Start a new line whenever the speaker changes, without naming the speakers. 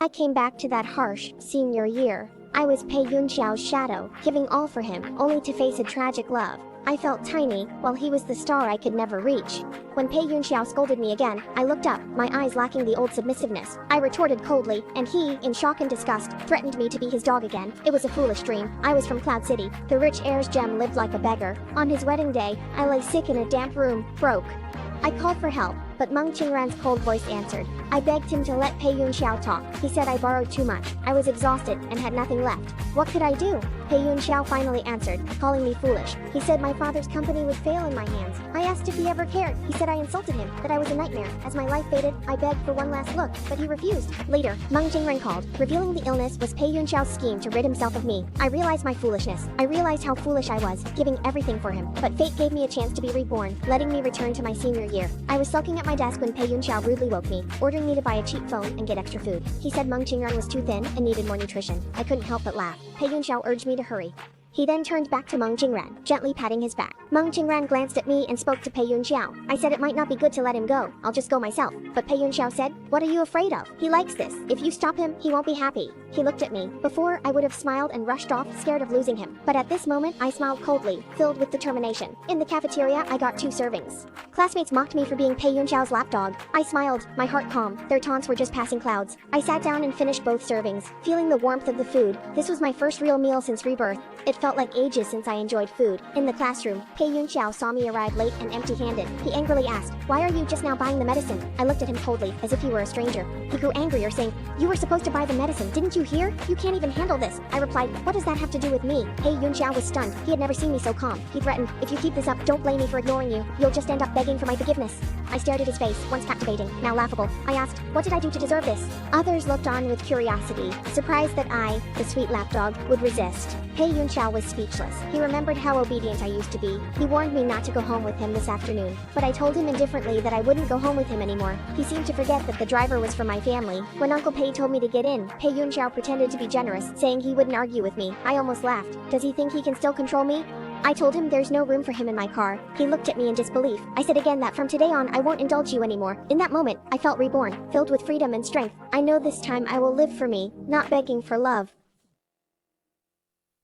I came back to that harsh senior year. I was Pei Yunxiao's shadow, giving all for him, only to face a tragic love. I felt tiny, while he was the star I could never reach. When Pei Yunxiao scolded me again, I looked up, my eyes lacking the old submissiveness. I retorted coldly, and he, in shock and disgust, threatened me to be his dog again. It was a foolish dream. I was from Cloud City. The rich heir's gem lived like a beggar. On his wedding day, I lay sick in a damp room, broke. I called for help, but Meng Qingran's cold voice answered. I begged him to let Pei Yunxiao talk. He said I borrowed too much. I was exhausted and had nothing left. What could I do? Pei Yunxiao finally answered, calling me foolish. He said my father's company would fail in my hands. I asked if he ever cared. He said I insulted him, that I was a nightmare. As my life faded, I begged for one last look, but he refused. Later, Meng Qingran called, revealing the illness was Pei Yunxiao's scheme to rid himself of me. I realized my foolishness. I realized how foolish I was, giving everything for him. But fate gave me a chance to be reborn, letting me return to my senior year. I was sulking at my desk when Pei Yunxiao rudely woke me, ordering me to buy a cheap phone and get extra food. He said Meng Qingran was too thin and needed more nutrition. I couldn't help but laugh. Pei Yunxiao urged me to hurry. He then turned back to Meng Qingran, gently patting his back. Meng Qingran glanced at me and spoke to Pei Yunxiao. I said it might not be good to let him go. I'll just go myself. But Pei Yunxiao said, what are you afraid of? He likes this. If you stop him, he won't be happy. He looked at me. Before, I would have smiled and rushed off, scared of losing him. But at this moment, I smiled coldly, filled with determination. In the cafeteria, I got 2 servings. Classmates mocked me for being Pei Yunxiao's lapdog. I smiled, my heart calm. Their taunts were just passing clouds. I sat down and finished both servings, feeling the warmth of the food. This was my first real meal since rebirth. It felt like ages since I enjoyed food. In the classroom, Pei Yunxiao saw me arrive late and empty-handed. He angrily asked, why are you just now buying the medicine? I looked at him coldly, as if he were a stranger. He grew angrier, saying, you were supposed to buy the medicine, didn't you hear? You can't even handle this. I replied, what does that have to do with me? Pei Yunxiao was stunned. He had never seen me so calm. He threatened, if you keep this up, don't blame me for ignoring you. You'll just end up begging for my forgiveness. I stared at his face, once captivating, now laughable. I asked, what did I do to deserve this? Others looked on with curiosity, surprised that I, the sweet lapdog, would resist. Pei Yunxiao was speechless. He remembered how obedient I used to be. He warned me not to go home with him this afternoon, but I told him indifferently that I wouldn't go home with him anymore. He seemed to forget that the driver was from my family. When Uncle Pei told me to get in, Pei Yunxiao pretended to be generous, saying he wouldn't argue with me. I almost laughed. Does he think he can still control me? I told him there's no room for him in my car. He looked at me in disbelief. I said again that from today on I won't indulge you anymore. In that moment, I felt reborn, filled with freedom and strength. I know this time I will live for me, not begging for love.